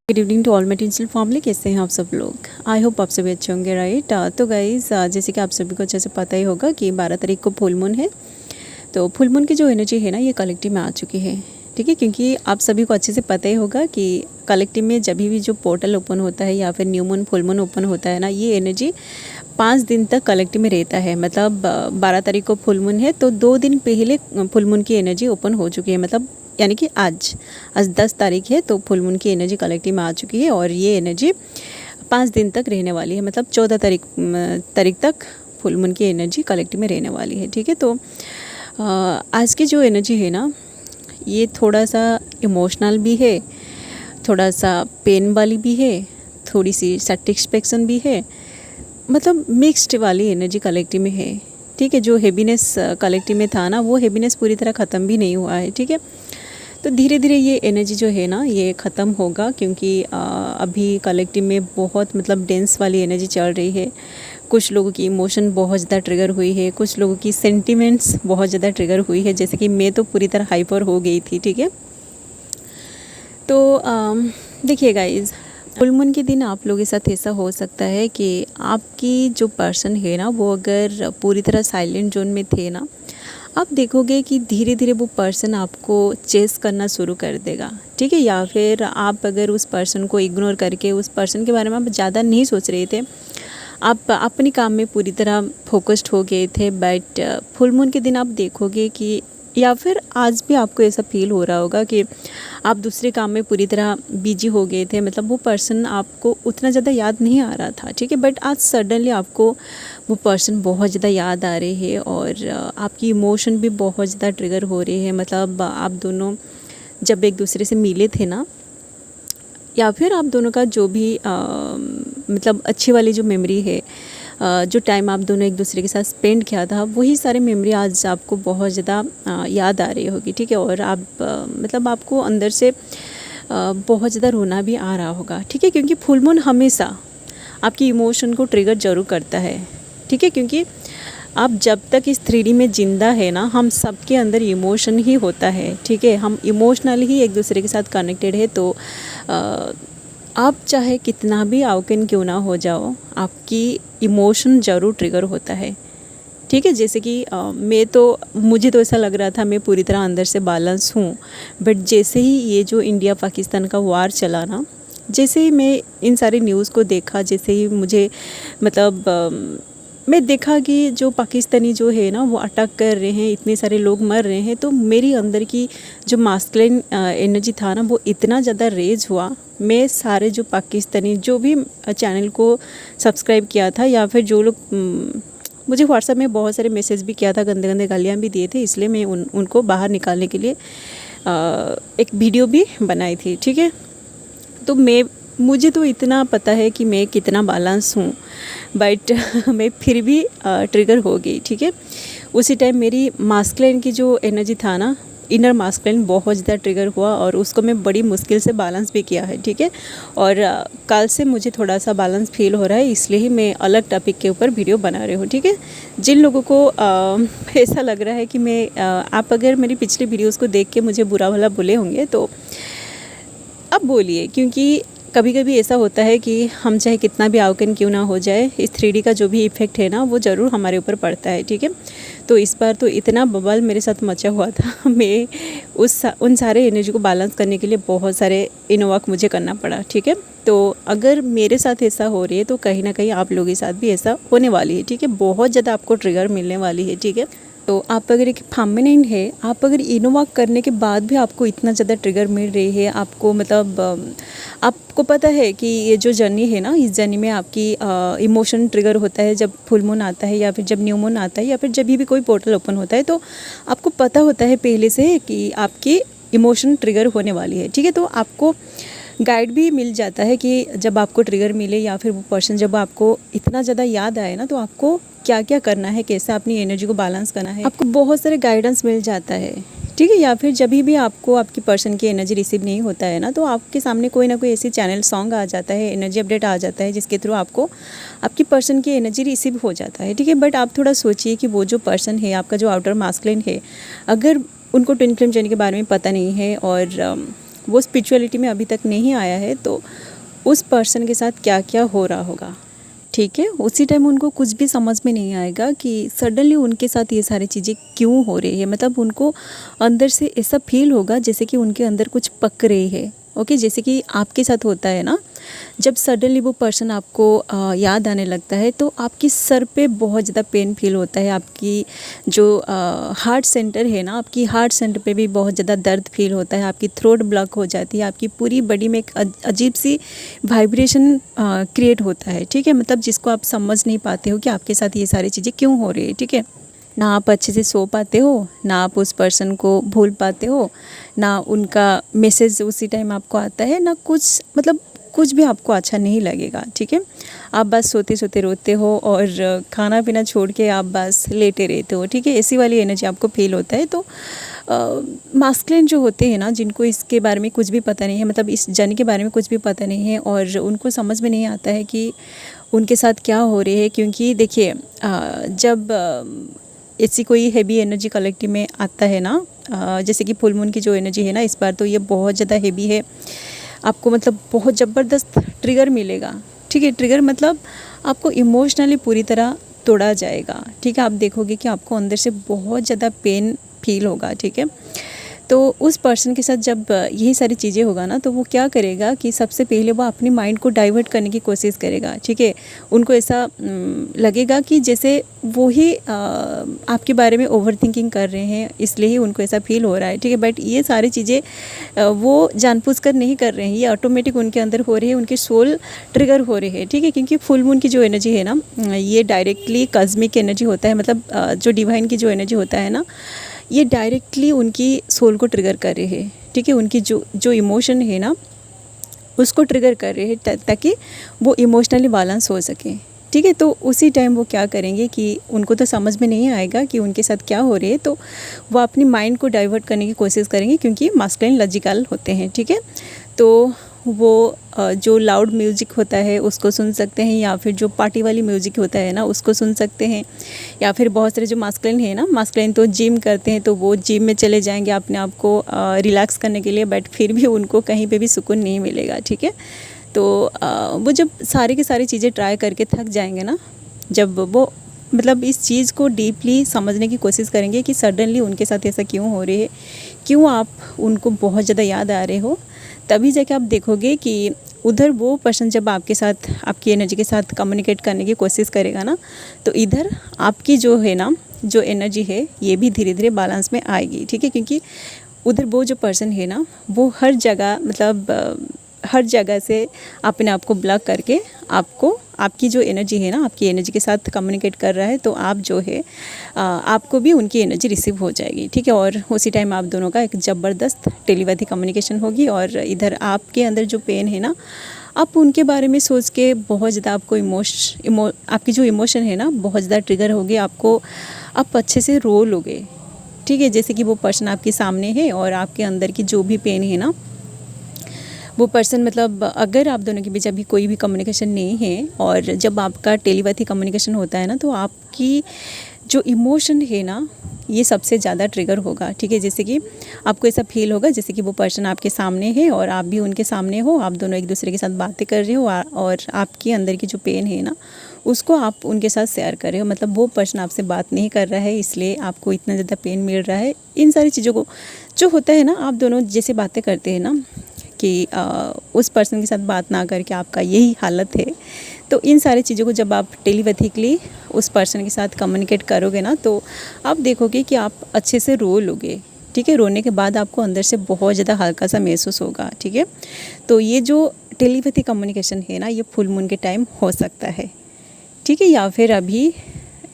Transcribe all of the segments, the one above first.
Good evening to all my tinsel family. कैसे हैं आप सब लोग? आई होप आप सभी अच्छे होंगे, राइट। तो गाइज़ जैसे कि आप सभी को अच्छे से पता ही होगा कि 12 तारीख को फुल मून है। तो फुल मून की जो एनर्जी है ना, ये कलेक्टिव में आ चुकी है, ठीक है। क्योंकि आप सभी को अच्छे से पता ही होगा कि कलेक्टिव में जब भी जो पोर्टल ओपन होता है या फिर new moon full moon open होता है ना, ये एनर्जी 5 दिन तक कलेक्टिव में रहता है। मतलब 12 तारीख को फुल मून है तो 2 दिन पहले फुल मून की एनर्जी ओपन हो चुकी है। मतलब यानी कि आज 10 तारीख है तो फुल मून की एनर्जी कलेक्टिव में आ चुकी है और ये एनर्जी 5 दिन तक रहने वाली है। मतलब 14 तारीख तक फुल मून की एनर्जी कलेक्टिव में रहने वाली है, ठीक है। तो आज की जो एनर्जी है ना, ये थोड़ा सा इमोशनल भी है, थोड़ा सा पेन वाली भी है, थोड़ी सी सेटिस्फेक्शन भी है। मतलब मिक्स्ड वाली एनर्जी कलेक्टिव में है, ठीक है। जो हैप्पीनेस कलेक्टिव में था ना, वो हैप्पीनेस पूरी तरह ख़त्म भी नहीं हुआ है, ठीक है। तो धीरे धीरे ये एनर्जी जो है ना, ये ख़त्म होगा क्योंकि अभी कलेक्टिव में बहुत मतलब डेंस वाली एनर्जी चल रही है। कुछ लोगों की इमोशन बहुत ज़्यादा ट्रिगर हुई है, कुछ लोगों की सेंटिमेंट्स बहुत ज़्यादा ट्रिगर हुई है। जैसे कि मैं तो पूरी तरह हाइपर हो गई थी, ठीक है। तो देखिए गाइज़, फुल मून के दिन आप लोगों के साथ ऐसा हो सकता है कि आपकी जो पर्सन है ना, वो अगर पूरी तरह साइलेंट जोन में थे ना, आप देखोगे कि धीरे धीरे वो पर्सन आपको चेस करना शुरू कर देगा, ठीक है। या फिर आप अगर उस पर्सन को इग्नोर करके उस पर्सन के बारे में आप ज़्यादा नहीं सोच रहे थे, आप अपने काम में पूरी तरह फोकस्ड हो गए थे। बट फुल मून के दिन आप देखोगे कि, या फिर आज भी आपको ऐसा फील हो रहा होगा कि आप दूसरे काम में पूरी तरह बिजी हो गए थे। मतलब वो पर्सन आपको उतना ज़्यादा याद नहीं आ रहा था, ठीक है। बट आज सडनली आपको वो पर्सन बहुत ज़्यादा याद आ रही है और आपकी इमोशन भी बहुत ज़्यादा ट्रिगर हो रही है। मतलब आप दोनों जब एक दूसरे से मिले थे ना, या फिर आप दोनों का जो भी मतलब अच्छी वाली जो मेमोरी है, जो टाइम आप दोनों एक दूसरे के साथ स्पेंड किया था, वही सारी मेमोरी आज आपको बहुत ज़्यादा याद आ रही होगी, ठीक है। और आप मतलब आपको अंदर से बहुत ज़्यादा रोना भी आ रहा होगा, ठीक है। क्योंकि फुल मून हमेशा आपकी इमोशन को ट्रिगर ज़रूर करता है, ठीक है। क्योंकि आप जब तक इस 3D में ज़िंदा है ना, हम सबके अंदर इमोशन ही होता है, ठीक है। हम इमोशनली ही एक दूसरे के साथ कनेक्टेड है। तो आप चाहे कितना भी आउकन क्यों ना हो जाओ, आपकी इमोशन ज़रूर ट्रिगर होता है, ठीक है। जैसे कि मुझे तो ऐसा लग रहा था मैं पूरी तरह अंदर से बैलेंस हूँ। बट जैसे ही ये जो इंडिया पाकिस्तान का वार चला ना, जैसे ही मैं इन सारे न्यूज़ को देखा, जैसे ही मुझे मतलब मैं देखा कि जो पाकिस्तानी जो है ना, वो अटैक कर रहे हैं, इतने सारे लोग मर रहे हैं, तो मेरी अंदर की जो मास्कुलिन एनर्जी था ना, वो इतना ज़्यादा रेज हुआ। मैं सारे जो पाकिस्तानी जो भी चैनल को सब्सक्राइब किया था, या फिर जो लोग मुझे व्हाट्सएप में बहुत सारे मैसेज भी किया था, गंदे गंदे गालियाँ भी दिए थे, इसलिए मैं उनको बाहर निकालने के लिए एक वीडियो भी बनाई थी, ठीक है। तो मुझे तो इतना पता है कि मैं कितना बैलेंस हूँ, बट मैं फिर भी ट्रिगर हो गई, ठीक है। उसी टाइम मेरी मास्कुलिन की जो एनर्जी था ना, इनर मास्कुलिन बहुत ज़्यादा ट्रिगर हुआ और उसको मैं बड़ी मुश्किल से बैलेंस भी किया है, ठीक है। और कल से मुझे थोड़ा सा बैलेंस फील हो रहा है, इसलिए ही मैं अलग टॉपिक के ऊपर वीडियो बना रही हूँ, ठीक है। जिन लोगों को ऐसा लग रहा है कि आप अगर मेरी पिछली वीडियोज़ को देख के मुझे बुरा भला बोले होंगे, तो अब बोलिए। क्योंकि कभी कभी ऐसा होता है कि हम चाहे कितना भी आउकन क्यों ना हो जाए, इस 3D का जो भी इफ़ेक्ट है ना, वो ज़रूर हमारे ऊपर पड़ता है, ठीक है। तो इस बार तो इतना बवाल मेरे साथ मचा हुआ था, मैं उन सारे एनर्जी को बैलेंस करने के लिए बहुत सारे इनवर्क मुझे करना पड़ा, ठीक है। तो अगर मेरे साथ ऐसा हो रही है, तो कहीं ना कहीं आप लोगों के साथ भी ऐसा होने वाली है, ठीक है। बहुत ज़्यादा आपको ट्रिगर मिलने वाली है, ठीक है। तो आप अगर एक फेमिनिन है, आप अगर इनवर्क करने के बाद भी आपको इतना ज़्यादा ट्रिगर मिल रही है, आपको मतलब आपको पता है कि ये जो जर्नी है ना, इस जर्नी में आपकी इमोशन ट्रिगर होता है जब फुल मून आता है, या फिर जब न्यू मून आता है, या फिर जब भी कोई पोर्टल ओपन होता है, तो आपको पता होता है पहले से कि आपकी इमोशन ट्रिगर होने वाली है, ठीक है। तो आपको गाइड भी मिल जाता है कि जब आपको ट्रिगर मिले, या फिर वो पर्सन जब आपको इतना ज़्यादा याद आए ना, तो आपको क्या क्या करना है, कैसे अपनी एनर्जी को बैलेंस करना है, आपको बहुत सारे गाइडेंस मिल जाता है, ठीक है। या फिर जब भी आपको आपकी पर्सन की एनर्जी रिसीव नहीं होता है ना, तो आपके सामने कोई ना कोई ऐसी चैनल सॉन्ग आ जाता है, एनर्जी अपडेट आ जाता है, जिसके थ्रू आपको आपकी पर्सन की एनर्जी रिसीव हो जाता है, ठीक है। बट आप थोड़ा सोचिए कि वो जो पर्सन है, आपका जो आउटर मास्कुलिन है, अगर उनको ट्विन फ्लेम जर्नी के बारे में पता नहीं है और वो स्पिरिचुअलिटी में अभी तक नहीं आया है, तो उस पर्सन के साथ क्या क्या हो रहा होगा, ठीक है। उसी टाइम उनको कुछ भी समझ में नहीं आएगा कि सडनली उनके साथ ये सारी चीज़ें क्यों हो रही है। मतलब उनको अंदर से ऐसा फील होगा जैसे कि उनके अंदर कुछ पक रही है। ओके, जैसे कि आपके साथ होता है ना, जब सडनली वो पर्सन आपको याद आने लगता है तो आपकी सर पे बहुत ज़्यादा पेन फील होता है। आपकी जो हार्ट सेंटर है ना, आपकी हार्ट सेंटर पे भी बहुत ज़्यादा दर्द फील होता है। आपकी थ्रोट ब्लॉक हो जाती है। आपकी पूरी बॉडी में एक अजीब सी वाइब्रेशन क्रिएट होता है, ठीक है। मतलब जिसको आप समझ नहीं पाते हो कि आपके साथ ये सारी चीज़ें क्यों हो रही है, ठीक है। ना आप अच्छे से सो पाते हो, ना आप उस पर्सन को भूल पाते हो, ना उनका मैसेज उसी टाइम आपको आता है, ना कुछ, मतलब कुछ भी आपको अच्छा नहीं लगेगा, ठीक है। आप बस सोते सोते रोते हो और खाना पीना छोड़ के आप बस लेटे रहते हो, ठीक है। ऐसी वाली एनर्जी आपको फील होता है। तो मास्कुलिन जो होते हैं ना, जिनको इसके बारे में कुछ भी पता नहीं है, मतलब इस जन के बारे में कुछ भी पता नहीं है और उनको समझ में नहीं आता है कि उनके साथ क्या हो रही है। क्योंकि देखिए, जब ऐसी कोई हैवी एनर्जी कलेक्टिव में आता है ना, जैसे कि फुल मून की जो एनर्जी है ना, इस बार तो ये बहुत ज़्यादा हैवी है। आपको मतलब बहुत ज़बरदस्त ट्रिगर मिलेगा, ठीक है। ट्रिगर मतलब आपको इमोशनली पूरी तरह तोड़ा जाएगा, ठीक है। आप देखोगे कि आपको अंदर से बहुत ज़्यादा पेन फील होगा, ठीक है। तो उस पर्सन के साथ जब यही सारी चीज़ें होगा ना, तो वो क्या करेगा कि सबसे पहले वो अपनी माइंड को डाइवर्ट करने की कोशिश करेगा, ठीक है। उनको ऐसा लगेगा कि जैसे वो ही आपके बारे में ओवर थिंकिंग कर रहे हैं, इसलिए ही उनको ऐसा फील हो रहा है, ठीक है। बट ये सारी चीज़ें वो जानबूझकर नहीं कर रहे हैं, ये ऑटोमेटिक उनके अंदर हो रही है, उनकी सोल ट्रिगर हो रही है, ठीक है। क्योंकि फुल मून की जो एनर्जी है ना, ये डायरेक्टली कॉस्मिक एनर्जी होता है। मतलब जो डिवाइन की जो एनर्जी होता है ना, ये डायरेक्टली उनकी सोल को ट्रिगर कर रहे हैं, ठीक है। उनकी जो इमोशन है ना, उसको ट्रिगर कर रहे हैं ताकि वो इमोशनली बैलेंस हो सके, ठीक है। तो उसी टाइम वो क्या करेंगे कि उनको तो समझ में नहीं आएगा कि उनके साथ क्या हो रही है, तो वो अपनी माइंड को डाइवर्ट करने की कोशिश करेंगे, क्योंकि मास्कुलिन लॉजिकल होते हैं, ठीक है। तो वो जो लाउड म्यूज़िक होता है उसको सुन सकते हैं, या फिर जो पार्टी वाली म्यूज़िक होता है ना उसको सुन सकते हैं, या फिर बहुत सारे जो मास्कुलिन है ना, मास्कुलिन तो जिम करते हैं, तो वो जिम में चले जाएंगे अपने आप को रिलैक्स करने के लिए, बट फिर भी उनको कहीं पे भी सुकून नहीं मिलेगा, ठीक है। तो वो जब सारी की सारी चीज़ें ट्राई करके थक जाएंगे ना, जब वो मतलब इस चीज़ को डीपली समझने की कोशिश करेंगे कि सडनली उनके साथ ऐसा क्यों हो रही है, क्यों आप उनको बहुत ज़्यादा याद आ रहे हो, तभी जाके आप देखोगे कि उधर वो पर्सन जब आपके साथ, आपकी एनर्जी के साथ कम्युनिकेट करने की कोशिश करेगा ना, तो इधर आपकी जो है ना, जो एनर्जी है, ये भी धीरे धीरे बैलेंस में आएगी, ठीक है। क्योंकि उधर वो जो पर्सन है ना, वो हर जगह, मतलब हर जगह से अपने आप को ब्लॉक करके आपको, आपकी जो एनर्जी है ना, आपकी एनर्जी के साथ कम्युनिकेट कर रहा है, तो आप जो है आपको भी उनकी एनर्जी रिसीव हो जाएगी, ठीक है। और उसी टाइम आप दोनों का एक ज़बरदस्त टेलीपैथी कम्युनिकेशन होगी। और इधर आपके अंदर जो पेन है ना, आप उनके बारे में सोच के बहुत ज़्यादा आपको आपकी जो इमोशन है ना, बहुत ज़्यादा ट्रिगर होगी, आपको आप अच्छे से रो लोगे, ठीक है। जैसे कि वो पर्सन आपके सामने है और आपके अंदर की जो भी पेन है ना, वो पर्सन, मतलब अगर आप दोनों के बीच अभी कोई भी कम्युनिकेशन नहीं है, और जब आपका टेलीपैथी कम्युनिकेशन होता है ना, तो आपकी जो इमोशन है ना, ये सबसे ज़्यादा ट्रिगर होगा, ठीक है। जैसे कि आपको ऐसा फील होगा जैसे कि वो पर्सन आपके सामने है और आप भी उनके सामने हो, आप दोनों एक दूसरे के साथ बातें कर रहे हो, और आपके अंदर की जो पेन है ना, उसको आप उनके साथ शेयर कर रहे हो। मतलब वो पर्सन आपसे बात नहीं कर रहा है, इसलिए आपको इतना ज़्यादा पेन मिल रहा है। इन सारी चीज़ों को जो होता है ना, आप दोनों जैसे बातें करते हैं ना, कि उस पर्सन के साथ बात ना करके आपका यही हालत है, तो इन सारी चीज़ों को जब आप टेलीपैथिकली उस पर्सन के साथ कम्युनिकेट करोगे ना, तो आप देखोगे कि आप अच्छे से रो लोगे, ठीक है। रोने के बाद आपको अंदर से बहुत ज़्यादा हल्का सा महसूस होगा, ठीक है। तो ये जो टेलीपैथी कम्युनिकेशन है ना, ये फुल मून के टाइम हो सकता है, ठीक है। या फिर अभी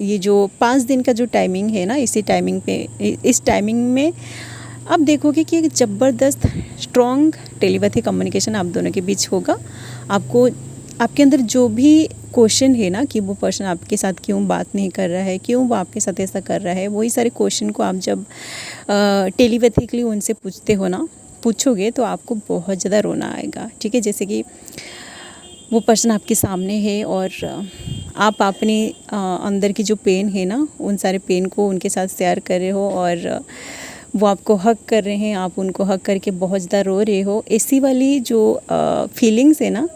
ये जो 5 दिन का जो टाइमिंग है ना, इस टाइमिंग में आप देखोगे कि एक ज़बरदस्त स्ट्रॉन्ग टेलीपैथी कम्युनिकेशन आप दोनों के बीच होगा। आपको, आपके अंदर जो भी क्वेश्चन है ना, कि वो पर्सन आपके साथ क्यों बात नहीं कर रहा है, क्यों वो आपके साथ ऐसा कर रहा है, वही सारे क्वेश्चन को आप जब टेलीपैथिकली उनसे पूछोगे, तो आपको बहुत ज़्यादा रोना आएगा, ठीक है। जैसे कि वो पर्सन आपके सामने है और आप अपने अंदर की जो पेन है ना, उन सारे पेन को उनके साथ शेयर कर रहे हो, और वो आपको हग कर रहे हैं, आप उनको हग करके बहुत ज़्यादा रो रहे हो, ऐसी वाली जो फीलिंग्स है ना,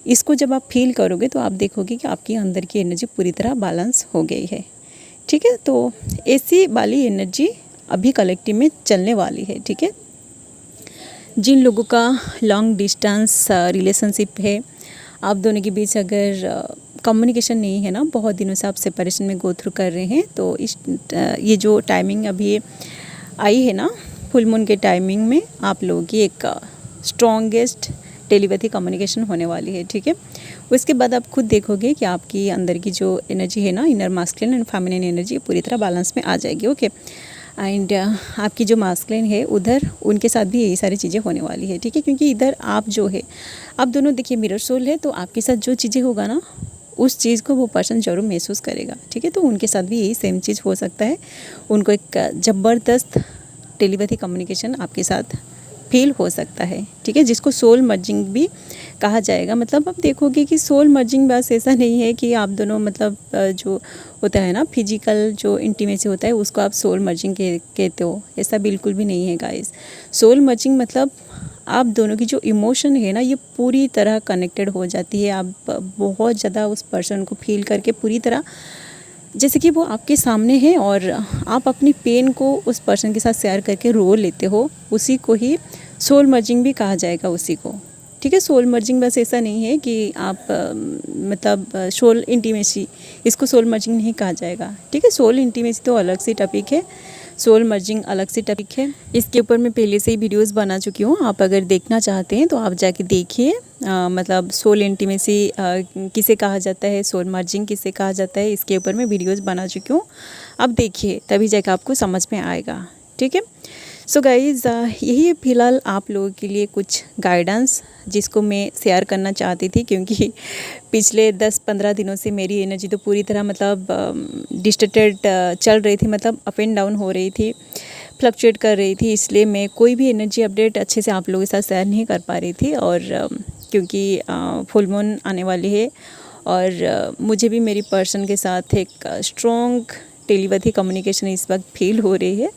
इसको जब आप फील करोगे तो आप देखोगे कि आपकी अंदर की एनर्जी पूरी तरह बैलेंस हो गई है। ठीक है, तो ऐसी वाली एनर्जी अभी कलेक्टिव में चलने वाली है। ठीक है, जिन लोगों का लॉन्ग डिस्टेंस रिलेशनशिप है, आप दोनों के बीच अगर कम्युनिकेशन नहीं है ना, बहुत दिनों से आप सेपरेशन में गो थ्रू कर रहे हैं, तो ये जो टाइमिंग अभी आई है ना, फुल मून के टाइमिंग में आप लोगों की एक स्ट्रॉन्गेस्ट टेलीपैथी कम्युनिकेशन होने वाली है। ठीक है, उसके बाद आप खुद देखोगे कि आपकी अंदर की जो एनर्जी है ना, inner masculine and feminine energy पूरी तरह बैलेंस में आ जाएगी। ओके, एंड आपकी जो मास्कुलिन है उधर उनके साथ भी यही सारी चीज़ें होने वाली है। ठीक है, क्योंकि इधर आप जो है, आप दोनों देखिए मिरर सोल है, तो आपके साथ जो चीज़ें होगा ना, उस चीज़ को वो पर्सन ज़रूर महसूस करेगा। ठीक है, तो उनके साथ भी यही सेम चीज़ हो सकता है, उनको एक ज़बरदस्त टेलीपैथी कम्युनिकेशन आपके साथ फील हो सकता है। ठीक है, जिसको सोल मर्जिंग भी कहा जाएगा। मतलब आप देखोगे कि सोल मर्जिंग बस ऐसा नहीं है कि आप दोनों मतलब जो होता है ना फिजिकल जो इंटीमेसी होता है उसको आप सोल मर्जिंग कहते हो, ऐसा बिल्कुल भी नहीं है गाइस। सोल मर्जिंग मतलब आप दोनों की जो इमोशन है ना, ये पूरी तरह कनेक्टेड हो जाती है। आप बहुत ज़्यादा उस पर्सन को फील करके पूरी तरह जैसे कि वो आपके सामने है और आप अपनी पेन को उस पर्सन के साथ शेयर करके रो लेते हो, उसी को ही सोल मर्जिंग भी कहा जाएगा उसी को। ठीक है, सोल मर्जिंग बस ऐसा नहीं है कि आप मतलब सोल इंटीमेसी, इसको सोल मर्जिंग नहीं कहा जाएगा। ठीक है, सोल इंटीमेसी तो अलग से टॉपिक है, सोल मर्जिंग अलग से टॉपिक है। इसके ऊपर मैं पहले से ही वीडियोस बना चुकी हूँ, आप अगर देखना चाहते हैं तो आप जाके देखिए। मतलब सोल इंटीमेसी किसे कहा जाता है, सोल मर्जिंग किसे कहा जाता है, इसके ऊपर मैं वीडियोस बना चुकी हूँ, आप देखिए, तभी जाकर आपको समझ में आएगा। ठीक है, सो गाइज़ यही है फ़िलहाल आप लोगों के लिए कुछ गाइडेंस जिसको मैं शेयर करना चाहती थी, क्योंकि पिछले 10-15 दिनों से मेरी एनर्जी तो पूरी तरह मतलब डिस्टर्टेड चल रही थी, मतलब अप एंड डाउन हो रही थी, फ्लक्चुएट कर रही थी, इसलिए मैं कोई भी एनर्जी अपडेट अच्छे से आप लोगों के साथ शेयर नहीं कर पा रही थी। और क्योंकि फुल मून आने वाली है और मुझे भी मेरी पर्सन के साथ एक स्ट्रॉन्ग टेलीपैथी कम्युनिकेशन इस वक्त फील हो रही है।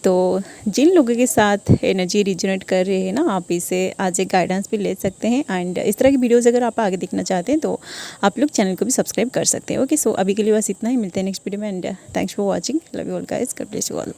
तो जिन लोगों के साथ एनर्जी रिजोनेट कर रहे हैं ना, आप इसे आज एक गाइडेंस भी ले सकते हैं। एंड इस तरह की वीडियोस अगर आप आगे देखना चाहते हैं तो आप लोग चैनल को भी सब्सक्राइब कर सकते हैं। ओके, सो अभी के लिए बस इतना ही, मिलते हैं नेक्स्ट वीडियो में। And thanks for watching, love you all guys, God bless you all.